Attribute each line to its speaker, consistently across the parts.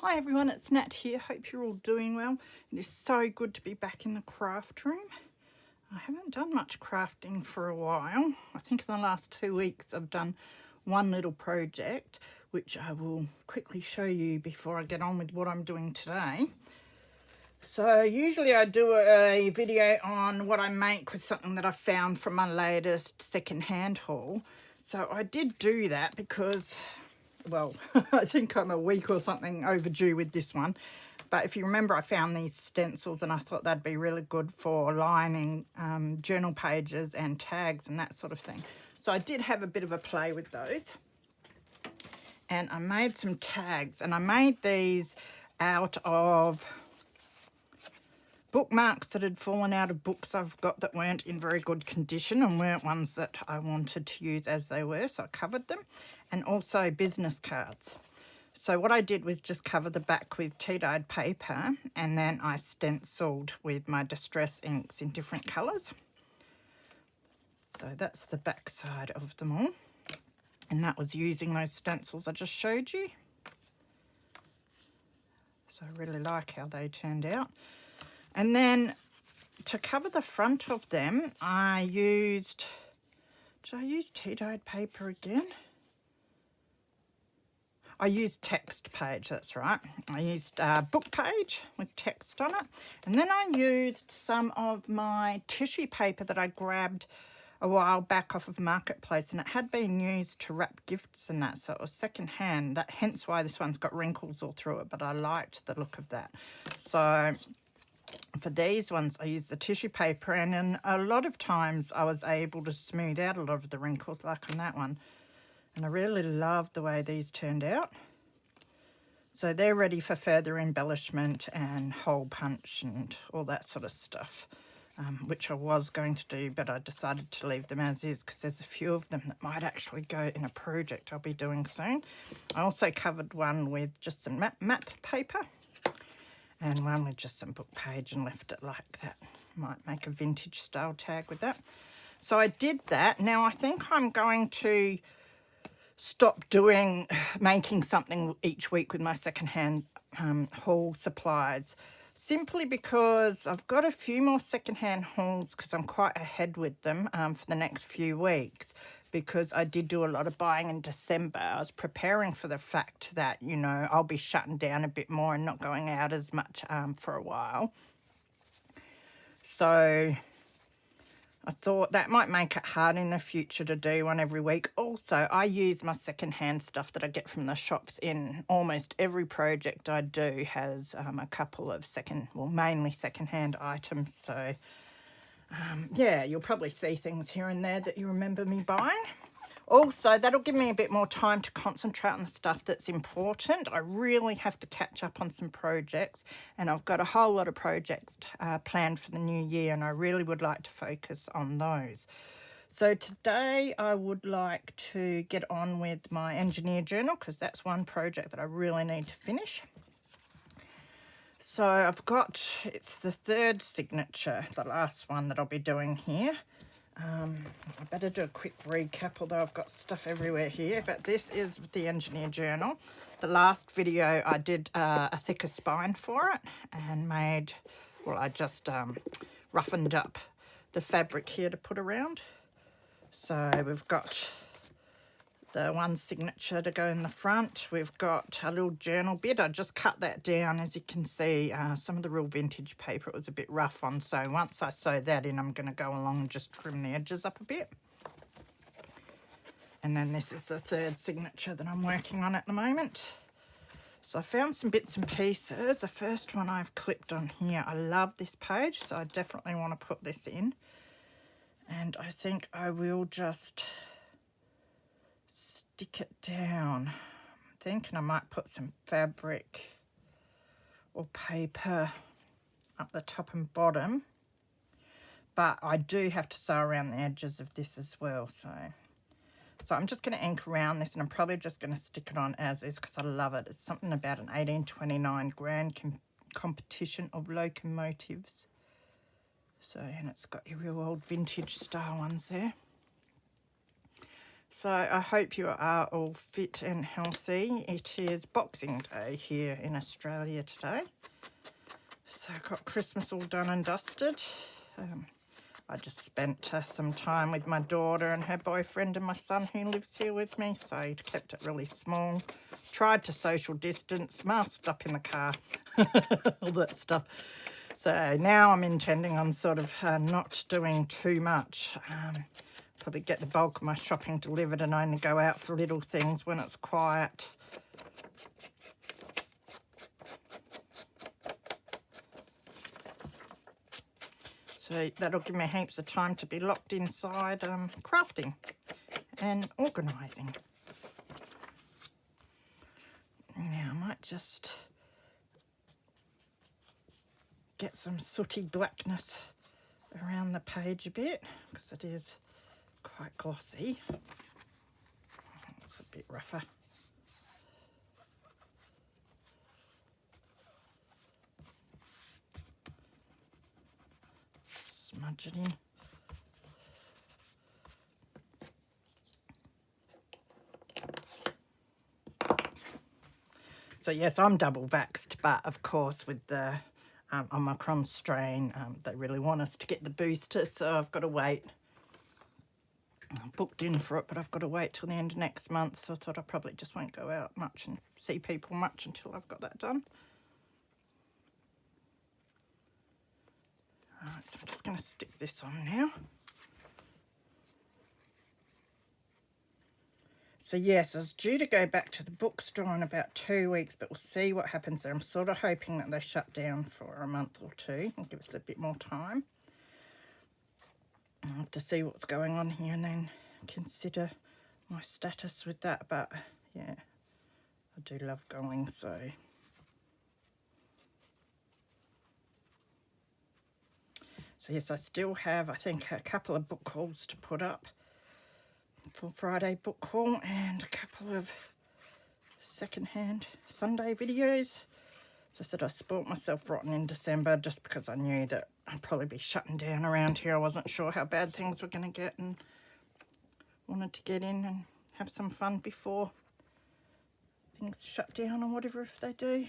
Speaker 1: Hi everyone, it's Nat here. Hope you're all doing well. It is so good to be back in the craft room. I haven't done much crafting for a while. I think in the last 2 weeks I've done one little project, which I will quickly show you before I get on with what I'm doing today. So usually I do a video on what I make with something that I found from my latest second-hand haul. So I did do that because, well, I think I'm a week or something overdue with this one. But if you remember, I found these stencils and I thought they'd be really good for lining journal pages and tags and that sort of thing. So I did have a bit of a play with those. And I made some tags, and I made these out of bookmarks that had fallen out of books I've got that weren't in very good condition and weren't ones that I wanted to use as they were, so I covered them, and also business cards. So what I did was just cover the back with tea-dyed paper, and then I stenciled with my distress inks in different colours. So that's the back side of them all, and that was using those stencils I just showed you. So I really like how they turned out. And then to cover the front of them, I used, did I use tea-dyed paper again? I used text page, that's right. I used book page with text on it. And then I used some of my tissue paper that I grabbed a while back off of Marketplace, and it had been used to wrap gifts and that, so it was second hand. Hence why this one's got wrinkles all through it, but I liked the look of that. So for these ones, I used the tissue paper, and in a lot of times I was able to smooth out a lot of the wrinkles, like on that one. And I really loved the way these turned out. So they're ready for further embellishment and hole punch and all that sort of stuff, which I was going to do, but I decided to leave them as is because there's a few of them that might actually go in a project I'll be doing soon. I also covered one with just some map paper, and one with just some book page and left it like that. Might make a vintage style tag with that. So I did that. Now I think I'm going to stop making something each week with my secondhand haul supplies, simply because I've got a few more secondhand hauls because I'm quite ahead with them for the next few weeks, because I did do a lot of buying in December. I was preparing for the fact that, you know, I'll be shutting down a bit more and not going out as much for a while. So I thought that might make it hard in the future to do one every week. Also, I use my secondhand stuff that I get from the shops in almost every project I do has a couple of mainly secondhand items. So yeah, you'll probably see things here and there that you remember me buying. Also, that'll give me a bit more time to concentrate on the stuff that's important. I really have to catch up on some projects, and I've got a whole lot of projects planned for the new year, and I really would like to focus on those. So today I would like to get on with my engineer journal, because that's one project that I really need to finish. So it's the third signature, the last one that I'll be doing here. I better do a quick recap, although I've got stuff everywhere here, but this is the engineer journal. The last video I did a thicker spine for it and I just roughened up the fabric here to put around. So we've got the one signature to go in the front. We've got a little journal bit. I just cut that down. As you can see, some of the real vintage paper, it was a bit rough on. So once I sew that in, I'm going to go along and just trim the edges up a bit. And then this is the third signature that I'm working on at the moment. So I found some bits and pieces. The first one I've clipped on here. I love this page, so I definitely want to put this in. And I think I will just stick it down. I'm thinking I might put some fabric or paper up the top and bottom, but I do have to sew around the edges of this as well. So I'm just going to ink around this, and I'm probably just going to stick it on as is because I love it. It's something about an 1829 grand competition of locomotives. So, and it's got your real old vintage style ones there. So I hope you are all fit and healthy. It is Boxing Day here in Australia today. So I got Christmas all done and dusted. I just spent some time with my daughter and her boyfriend and my son who lives here with me, so I kept it really small. Tried to social distance, masked up in the car, all that stuff. So now I'm intending on sort of not doing too much. Probably get the bulk of my shopping delivered and only go out for little things when it's quiet. So that'll give me heaps of time to be locked inside crafting and organising. Now I might just get some sooty blackness around the page a bit because it is quite glossy. It's a bit rougher. Smudge it in. So yes, I'm double vaxxed, but of course with the Omicron strain, they really want us to get the booster, so I've got to wait. I'm booked in for it, but I've got to wait till the end of next month, so I thought I probably just won't go out much and see people much until I've got that done. Alright, so I'm just going to stick this on now. So yes, I was due to go back to the bookstore in about 2 weeks, but we'll see what happens there. I'm sort of hoping that they shut down for a month or two and give us a bit more time. I'll have to see what's going on here and then consider my status with that. But yeah, I do love going, so. So yes, I still have, I think, a couple of book hauls to put up for Friday book haul and a couple of secondhand Sunday videos. As I said, I spoilt myself rotten in December just because I knew that I'd probably be shutting down around here. I wasn't sure how bad things were going to get and wanted to get in and have some fun before things shut down or whatever if they do.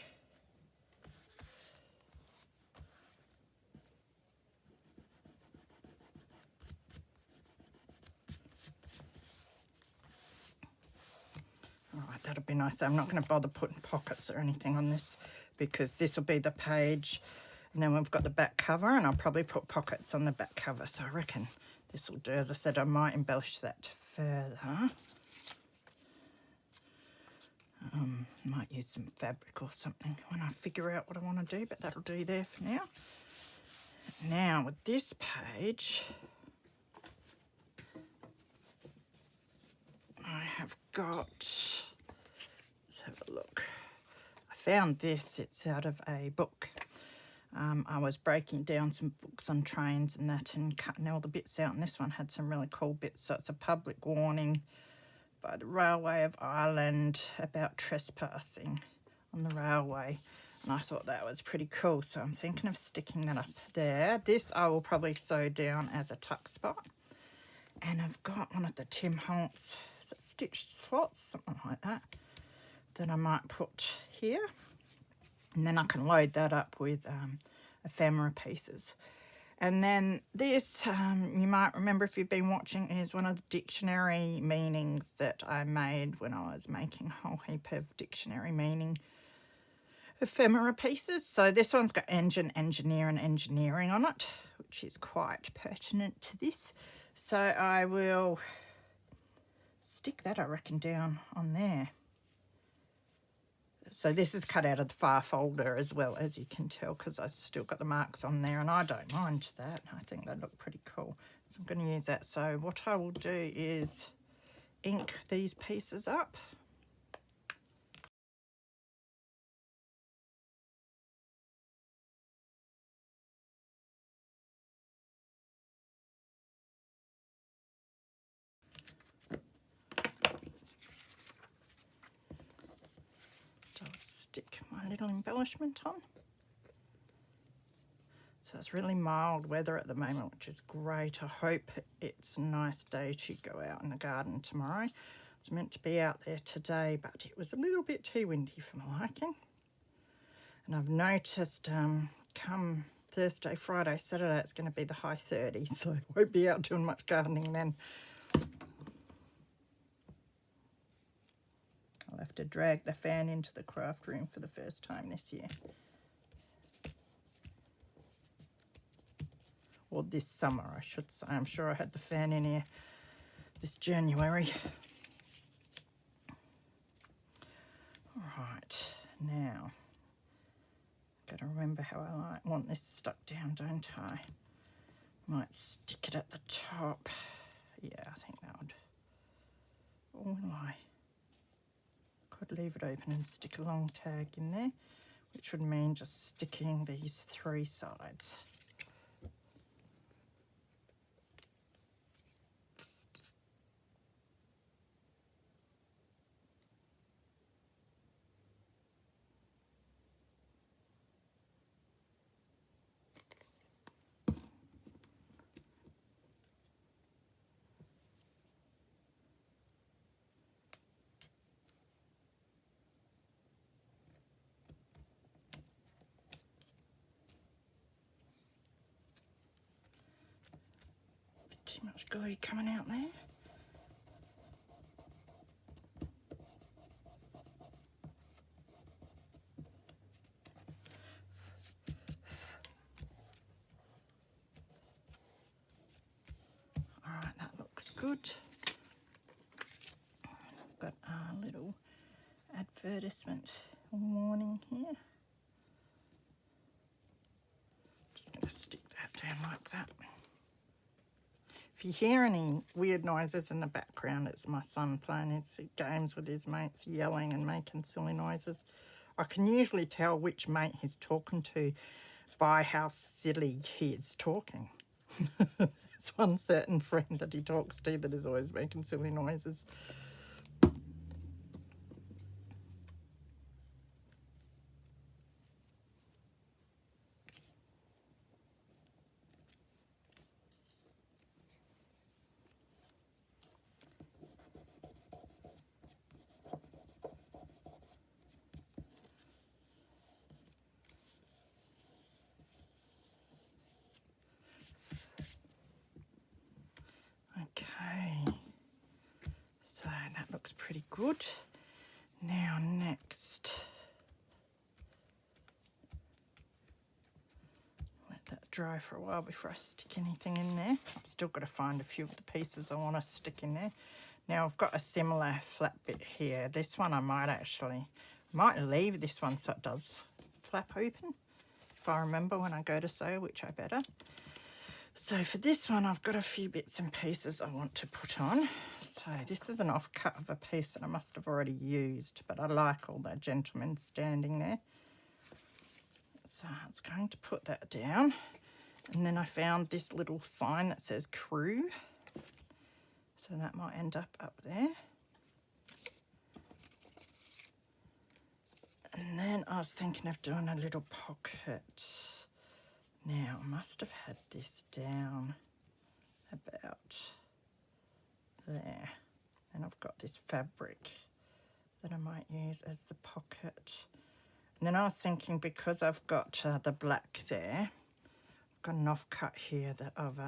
Speaker 1: Alright, that'll be nice. I'm not going to bother putting pockets or anything on this because this will be the page and then we've got the back cover and I'll probably put pockets on the back cover. So I reckon this will do. As I said, I might embellish that further. Might use some fabric or something when I figure out what I want to do, but that'll do there for now. Now with this page, I have got, let's have a look. I found this, it's out of a book. I was breaking down some books on trains and that and cutting all the bits out, and this one had some really cool bits. So it's a public warning by the Railway of Ireland about trespassing on the railway. And I thought that was pretty cool, so I'm thinking of sticking that up there. This I will probably sew down as a tuck spot. And I've got one of the Tim Holtz stitched slots, something like that, that I might put here. And then I can load that up with ephemera pieces. And then this, you might remember if you've been watching, is one of the dictionary meanings that I made when I was making a whole heap of dictionary meaning ephemera pieces. So this one's got engine, engineer and engineering on it, which is quite pertinent to this. So I will stick that, I reckon, down on there. So this is cut out of the far folder as well, as you can tell, because I've still got the marks on there and I don't mind that. I think they look pretty cool. So I'm going to use that. So what I will do is ink these pieces up. So I'll stick my little embellishment on. So So it's really mild weather at the moment, which is great. I hope it's a nice day to go out in the garden tomorrow. It's meant to be out there today, but it was a little bit too windy for my liking. And I've noticed come Thursday, Friday, Saturday, it's going to be the high 30s, so I won't be out doing much gardening then. I'll have to drag the fan into the craft room for the first time this year. Or this summer, I should say. I'm sure I had the fan in here this January. All right, now, got to remember how I want this stuck down, don't I? Might stick it at the top. Yeah, I think that would. Or will I? Could leave it open and stick a long tag in there, which would mean just sticking these 3 sides. Too much glue coming out there. All right, that looks good. I've got a little advertisement warning here. Just going to stick that down like that. If you hear any weird noises in the background, it's my son playing his games with his mates, yelling and making silly noises. I can usually tell which mate he's talking to by how silly he is talking. There's one certain friend that he talks to that is always making silly noises. Okay, so that looks pretty good. Now next, let that dry for a while before I stick anything in there. I've still got to find a few of the pieces I want to stick in there. Now I've got a similar flat bit here. This one I might leave this one so it does flap open, if I remember when I go to sew, which I better. So for this one, I've got a few bits and pieces I want to put on. So this is an offcut of a piece that I must have already used, but I like all that gentleman standing there. So it's going to put that down. And then I found this little sign that says crew. So that might end up there. And then I was thinking of doing a little pocket. Now, I must have had this down about there. And I've got this fabric that I might use as the pocket. And then I was thinking, because I've got the black there, I've got an offcut here of,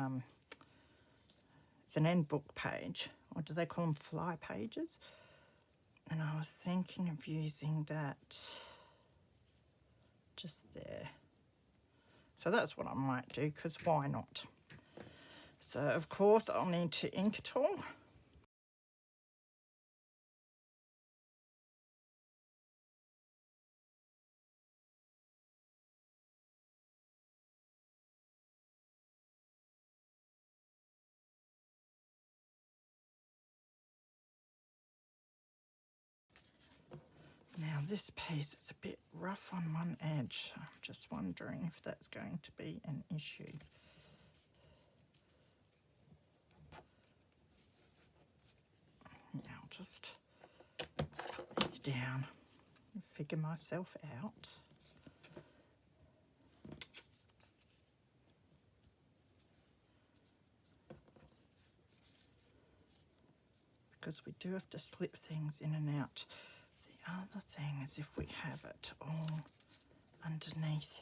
Speaker 1: it's an end book page, or do they call them fly pages? And I was thinking of using that just there. So that's what I might do, because why not? So, of course, I'll need to ink it all. Now, this piece is a bit rough on one edge. I'm just wondering if that's going to be an issue. Now, I'll just put this down and figure myself out. because we do have to slip things in and out. The other thing is if we have it all underneath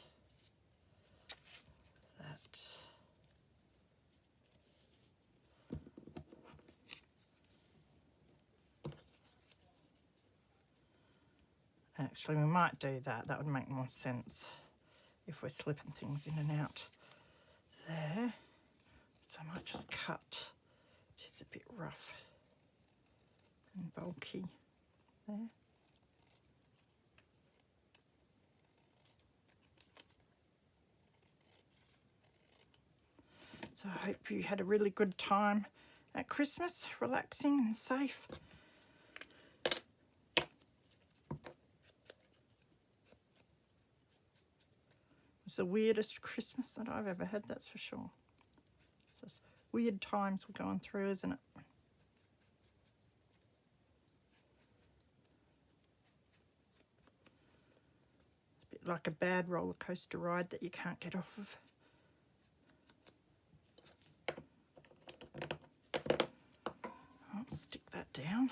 Speaker 1: that. Actually, we might do that. That would make more sense if we're slipping things in and out there. So I might just cut. It is a bit rough and bulky there. So I hope you had a really good time at Christmas, relaxing and safe. It's the weirdest Christmas that I've ever had, that's for sure. It's just weird times we're going through, isn't it? It's a bit like a bad roller coaster ride that you can't get off of. I'll stick that down.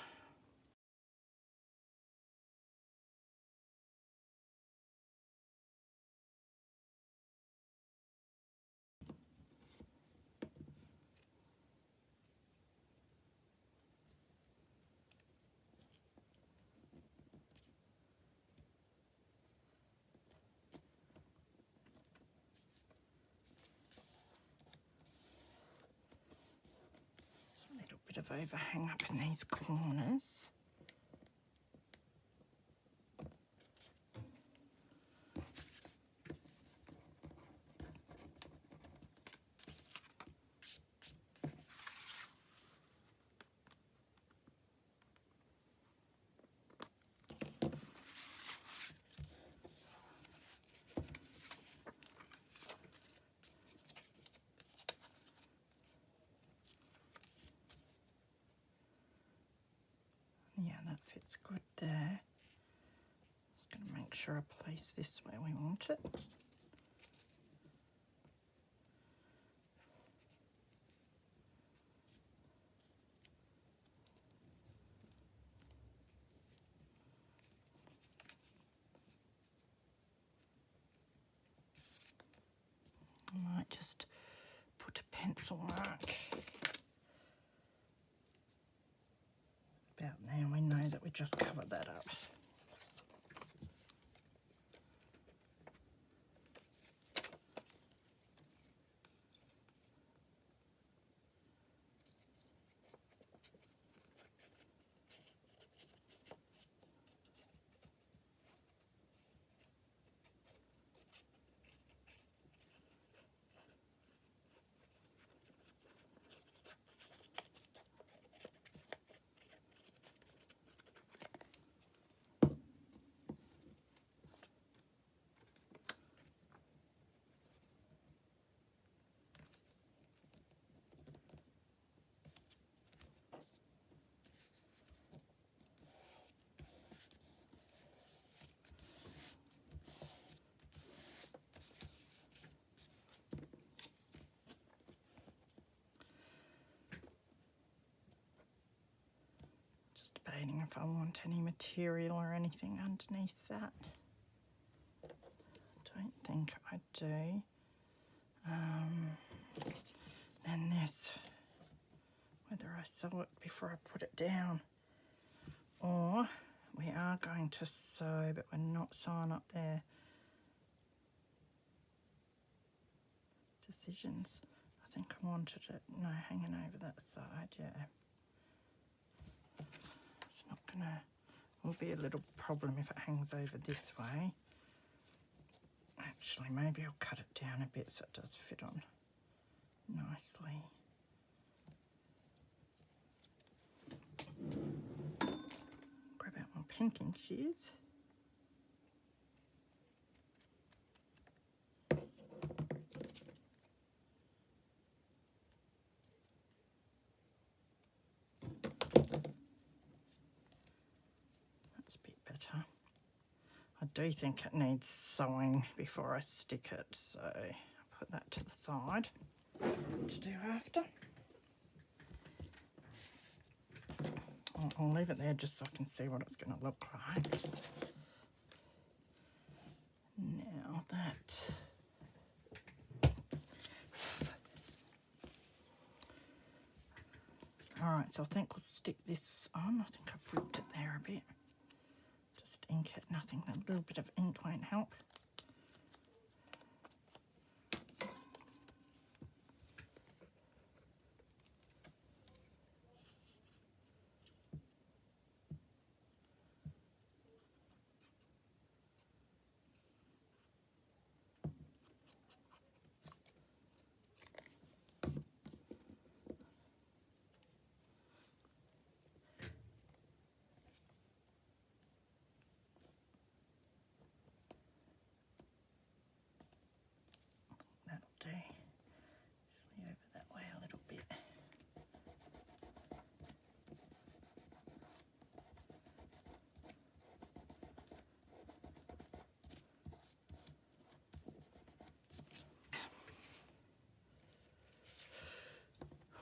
Speaker 1: A little bit of overhang up in these corners. Yeah, that fits good there. Just going to make sure I place this where we want it. I might just put a pencil mark about now. We know that we just covered that up. Just debating if I want any material or anything underneath that. Don't think I do. And this, whether I sew it before I put it down, or we are going to sew, but we're not sewing up there. Decisions. I think I wanted it, no, hanging over that side, yeah. It's not gonna, will be a little problem if it hangs over this way. Actually, maybe I'll cut it down a bit so it does fit on nicely. Grab out my pinking shears. That's a bit better. I do think it needs sewing before I stick it, so I'll put that to the side to do after. I'll leave it there just so I can see what it's going to look like. Now that... Alright, so I think we'll stick this on. I think I've ripped it there a bit. Just ink it, nothing. A little bit of ink won't help. That'll do. Just lean over that way a little bit.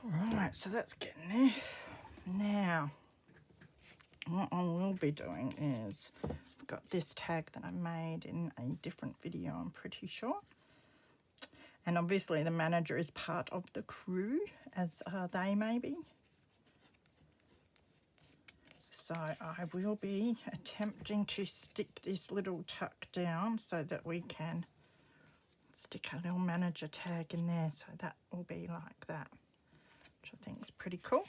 Speaker 1: Alright, so that's getting there. Now, what I will be doing is, I've got this tag that I made in a different video, I'm pretty sure. And obviously the manager is part of the crew, as are they maybe. So I will be attempting to stick this little tuck down so that we can stick a little manager tag in there. So that will be like that, which I think is pretty cool.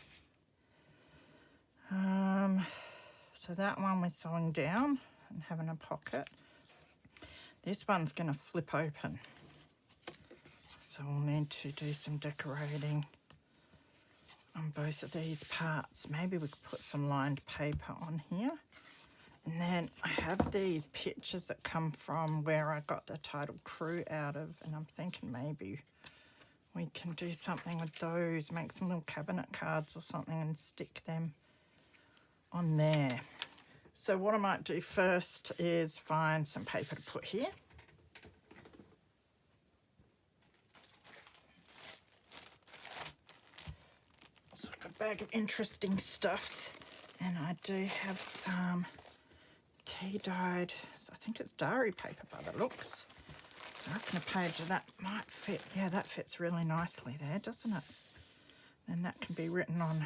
Speaker 1: So that one we're sewing down and having a pocket. This one's going to flip open. So we'll need to do some decorating on both of these parts. Maybe we could put some lined paper on here. And then I have these pictures that come from where I got the title crew out of, and I'm thinking maybe we can do something with those, make some little cabinet cards or something and stick them on there. So what I might do first is find some paper to put here. So I've got a bag of interesting stuffs, and I do have some tea dyed, I think it's diary paper by the looks. I reckon a page of that might fit. Yeah, that fits really nicely there, doesn't it? Then that can be written on.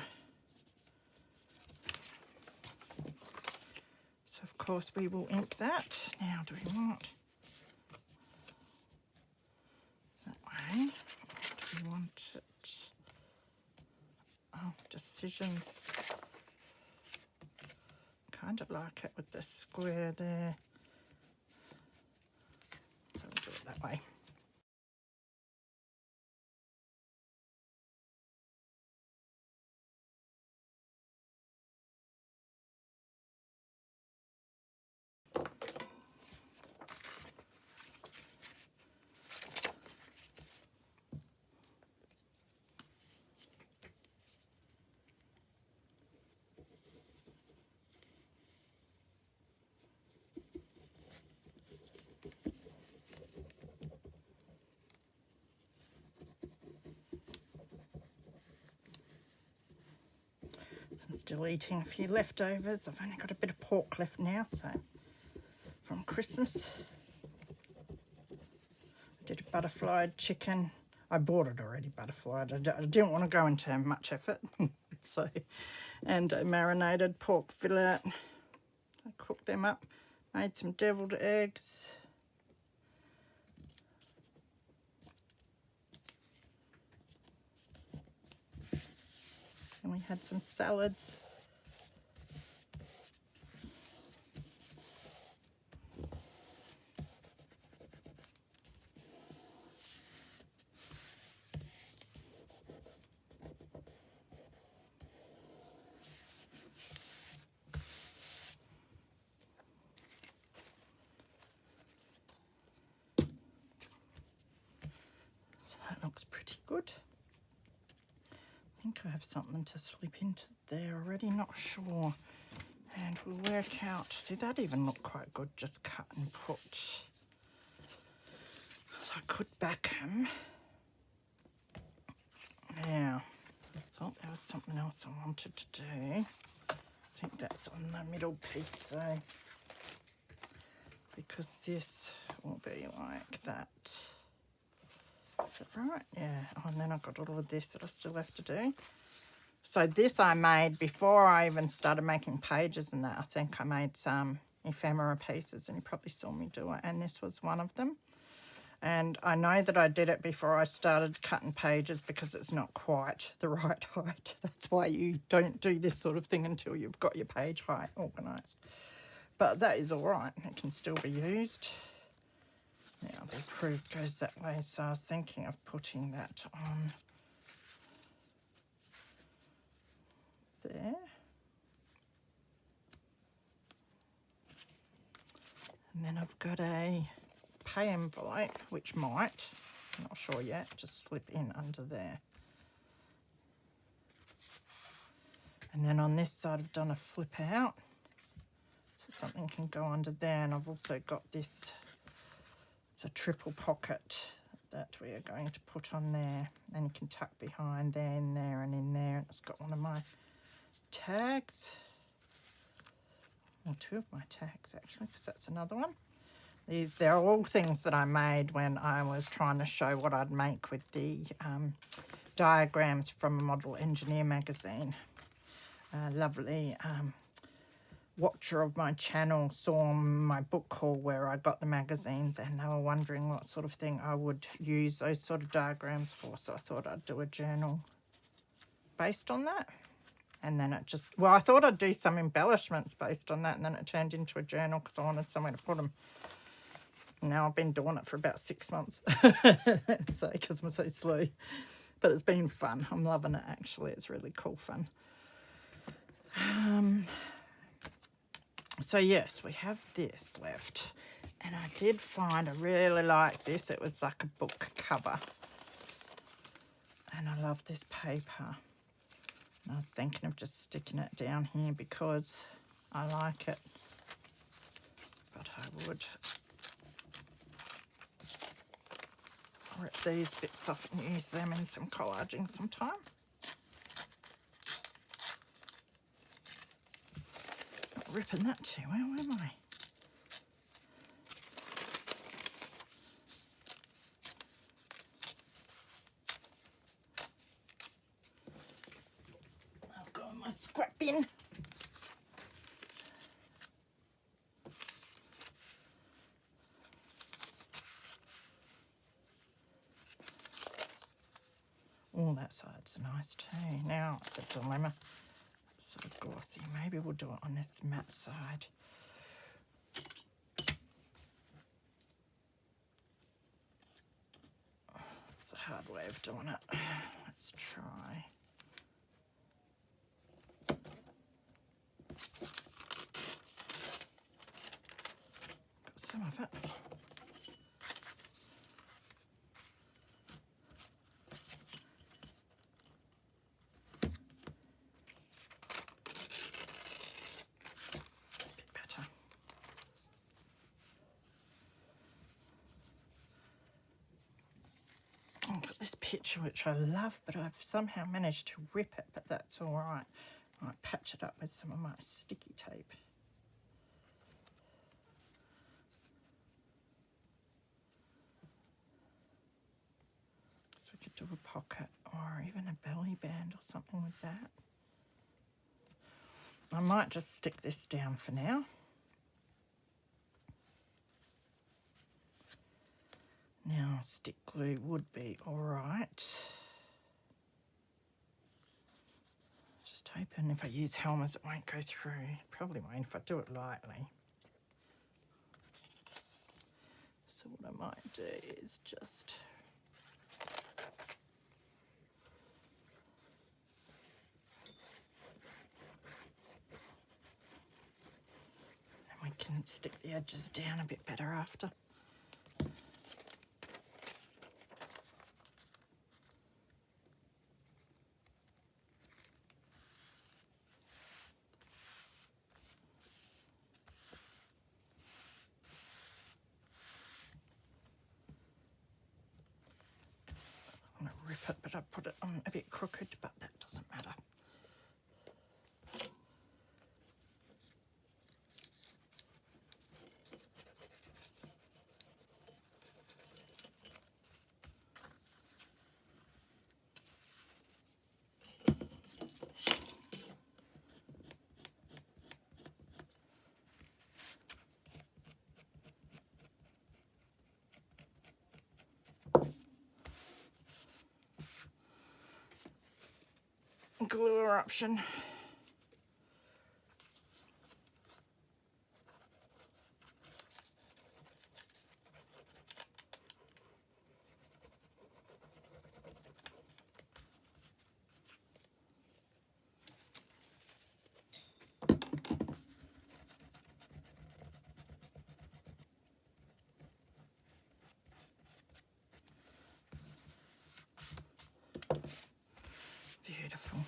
Speaker 1: So of course we will ink that. Now do we want that way? Or do we want it? Oh, decisions. Kind of like it with the square there. So we'll do it that way. I'm still eating a few leftovers. I've only got a bit of pork left now, so from Christmas. I did a butterflied chicken. I bought it already butterflied. I didn't want to go into much effort. So, and a marinated pork fillet. I cooked them up, made some deviled eggs. And we had some salads. So that looks pretty good. I think I have something to slip into there already, not sure. And we'll work out, see that even looked quite good, just cut and put. I could back him. Now, I thought there was something else I wanted to do. I think that's on the middle piece though, because this will be like that. Is that right? Yeah. Oh, and then I've got all of this that I still have to do. So this I made before I even started making pages and that. I think I made some ephemera pieces and you probably saw me do it, and this was one of them. And I know that I did it before I started cutting pages because it's not quite the right height. That's why you don't do this sort of thing until you've got your page height organised. But that is all right. It can still be used. Now the approved goes that way, so I was thinking of putting that on there. And then I've got a pay envelope, which might, I'm not sure yet, just slip in under there. And then on this side I've done a flip out, so something can go under there. And I've also got this, it's a triple pocket that we are going to put on there, and you can tuck behind there, in there and in there. And it's got one of my tags, or two of my tags actually, because that's another one. They're all things that I made when I was trying to show what I'd make with the diagrams from a Model Engineer magazine. A lovely watcher of my channel saw my book haul where I got the magazines, and they were wondering what sort of thing I would use those sort of diagrams for. So I thought I'd do a journal based on that. And then it just, well, I thought I'd do some embellishments based on that, and then it turned into a journal because I wanted somewhere to put them. Now I've been doing it for about 6 months, so because I'm so slow. But it's been fun. I'm loving it, actually. It's really cool fun. So yes, we have this left. And I did find I really like this. It was like a book cover. And I love this paper. And I was thinking of just sticking it down here because I like it. But I would rip these bits off and use them in some collaging sometime. Not ripping that too well, am I? I'll go in my scrap bin. Oh, that side's nice too. Now it's a dilemma. It's sort of glossy. Maybe we'll do it on this matte side. It's a hard way of doing it. Let's try. Got some of it. This picture which I love, but I've somehow managed to rip it, but that's all right. I might patch it up with some of my sticky tape. So we could do a pocket or even a belly band or something with that. I might just stick this down for now. Now, stick glue would be all right. Just hoping if I use Helmers it won't go through. Probably won't if I do it lightly. So what I might do is just... and we can stick the edges down a bit better after. Rip it, but I put it on a bit crooked, but that doesn't matter. glue eruption. Beautiful.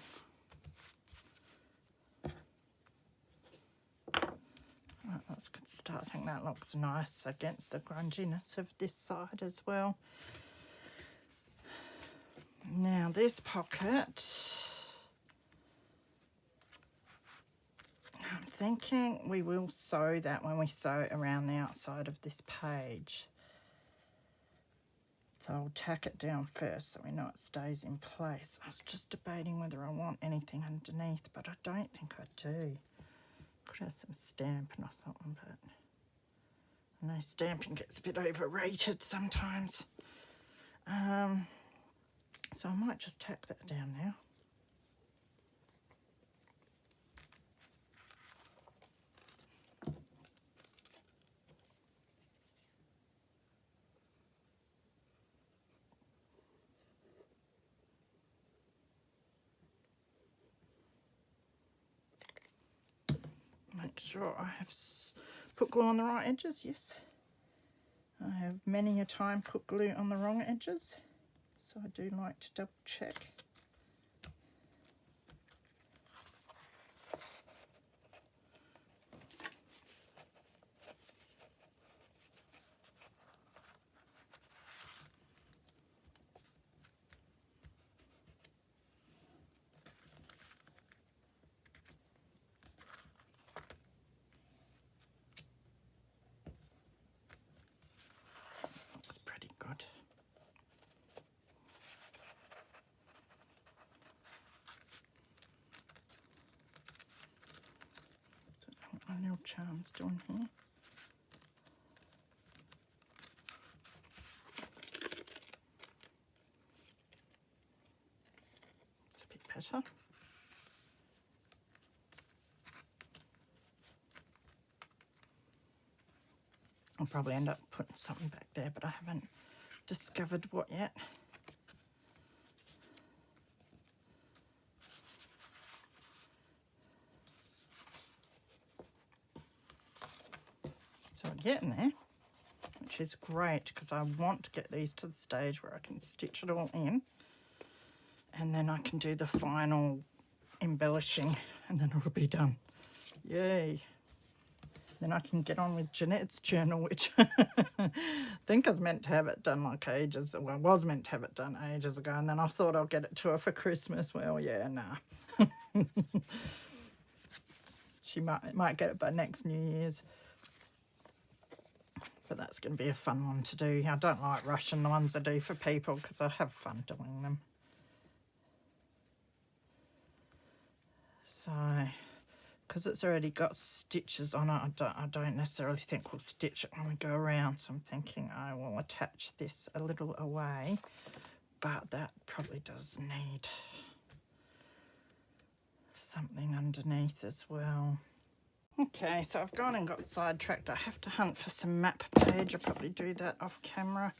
Speaker 1: Right, that's a good start. I think that looks nice against the grunginess of this side as well. Now this pocket, I'm thinking we will sew that when we sew around the outside of this page. So I'll tack it down first so we know it stays in place. I was just debating whether I want anything underneath, but I don't think I do. Could have some stamping or something, but I know stamping gets a bit overrated sometimes. So I might just tack that down now. Make sure I have put glue on the right edges, yes. I have many a time put glue on the wrong edges, so I do like to double check. Looks pretty good. Don't know what my nail charm's doing here. It's a bit better. I'll probably end up putting something back there, but I haven't discovered what yet. So we're getting there, which is great because I want to get these to the stage where I can stitch it all in, and then I can do the final embellishing, and then it'll be done. Yay. Then I can get on with Jeanette's journal, which I think I was meant to have it done like ages, well, I was meant to have it done ages ago, and then I thought I'll get it to her for Christmas. Well, yeah, nah. She might get it by next New Year's. But that's going to be a fun one to do. I don't like rushing the ones I do for people because I have fun doing them. So, because it's already got stitches on it, I don't necessarily think we'll stitch it when we go around. So I'm thinking I will attach this a little away, but that probably does need something underneath as well. Okay, so I've gone and got sidetracked. I have to hunt for some map page. I'll probably do that off camera.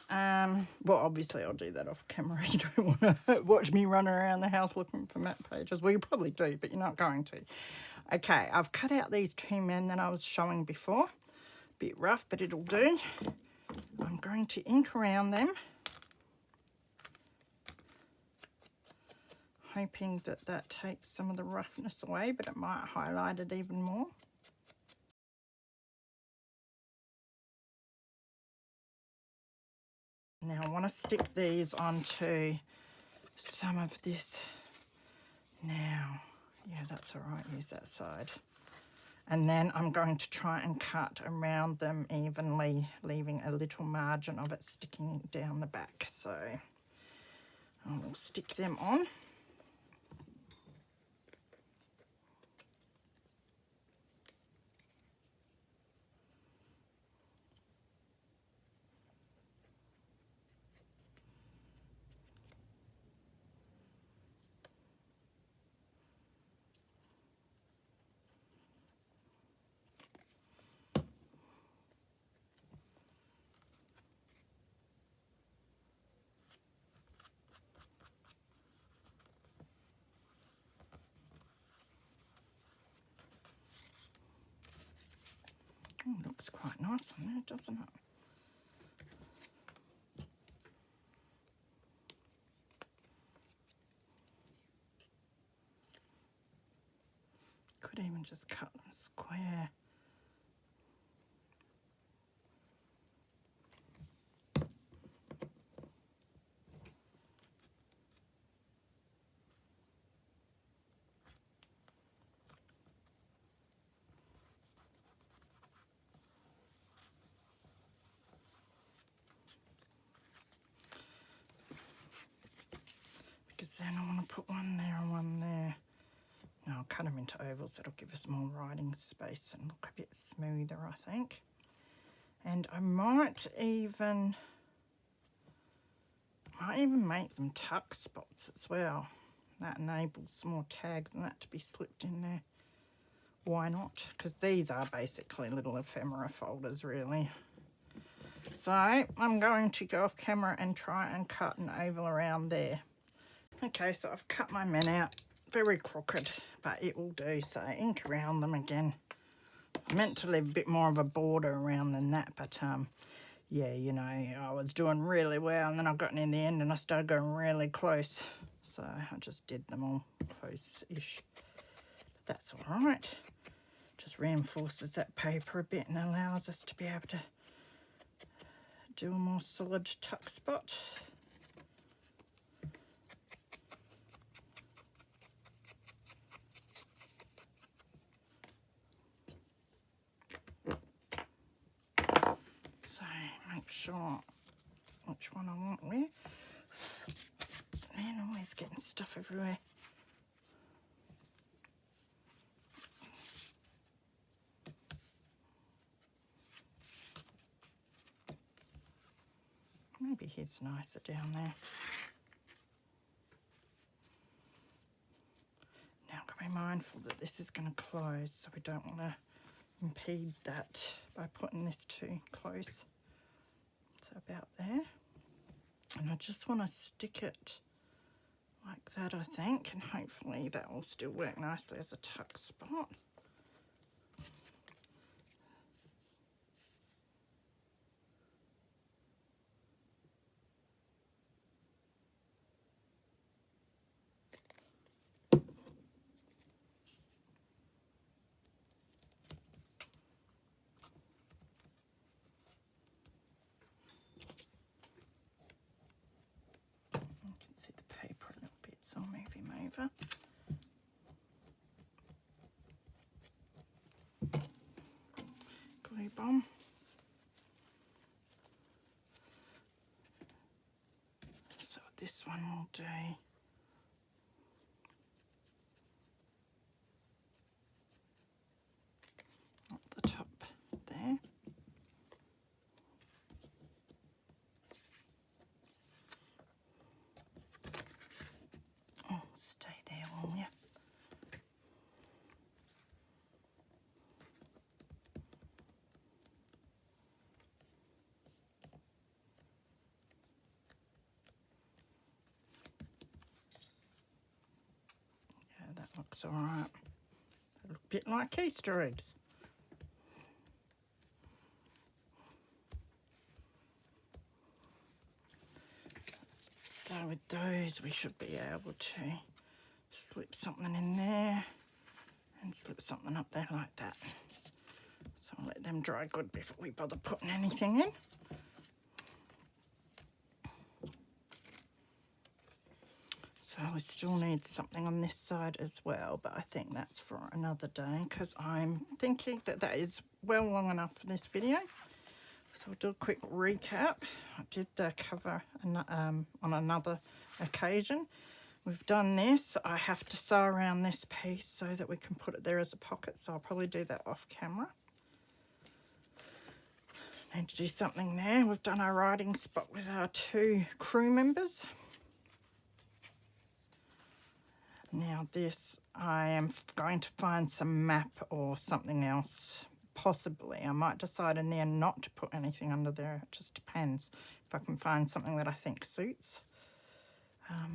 Speaker 1: Well, obviously I'll do that off camera. You don't want to watch me run around the house looking for map pages. Well, you probably do, but you're not going to. Okay, I've cut out these two men that I was showing before. Bit rough, but it'll do. I'm going to ink around them, hoping that that takes some of the roughness away, but it might highlight it even more. Now I want to stick these onto some of this now. Yeah, that's all right, use that side. And then I'm going to try and cut around them evenly, leaving a little margin of it sticking down the back. So I will stick them on. Oh, looks quite nice on there, doesn't it? Could even just cut them square. Because then I want to put one there and one there. Now I'll cut them into ovals. That'll give us more writing space and look a bit smoother, I think. And I might even make them tuck spots as well. That enables more tags and that to be slipped in there. Why not? Because these are basically little ephemera folders, really. So I'm going to go off camera and try and cut an oval around there. Okay, so I've cut my men out. Very crooked, but it will do. So ink around them again. I meant to leave a bit more of a border around than that, but yeah, you know, I was doing really well, and then I got in the end and I started going really close. So I just did them all close-ish. That's all right. Just reinforces that paper a bit and allows us to be able to do a more solid tuck spot. So make sure which one I want where. Man, always getting stuff everywhere. Maybe he's nicer down there. Now got to be mindful that this is going to close, so we don't want to impede that by putting this too close. So about there. And I just want to stick it like that, I think, and hopefully that will still work nicely as a tuck spot. I'll move him over. Glue bomb. So this one will do. Up the top there. Stay there, will you? Yeah, that looks all right. They look a bit like Easter eggs. So with those, we should be able to slip something in there and slip something up there like that. So I'll let them dry good before we bother putting anything in. So we still need something on this side as well, but I think that's for another day because I'm thinking that that is well long enough for this video. So we'll do a quick recap. I did the cover on another occasion. We've done this. I have to sew around this piece so that we can put it there as a pocket, so I'll probably do that off camera. Need to do something there. We've done our writing spot with our 2 crew members. Now this, I am going to find some map or something else. Possibly. I might decide in there not to put anything under there. It just depends if I can find something that I think suits.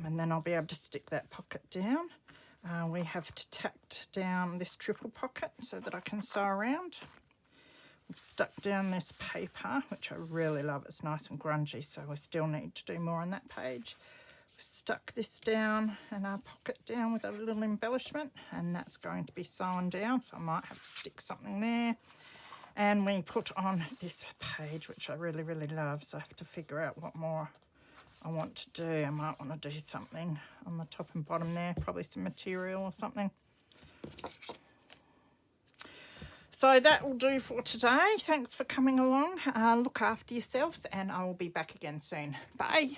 Speaker 1: And then I'll be able to stick that pocket down. We have to tack down this triple pocket so that I can sew around. We've stuck down this paper, which I really love. It's nice and grungy, so we still need to do more on that page. We've stuck this down and our pocket down with a little embellishment, and that's going to be sewn down, so I might have to stick something there. And we put on this page, which I really, really love, so I have to figure out what more I want to do. I might want to do something on the top and bottom there, probably some material or something. So that will do for today. Thanks for coming along. Look after yourselves, and I will be back again soon. Bye.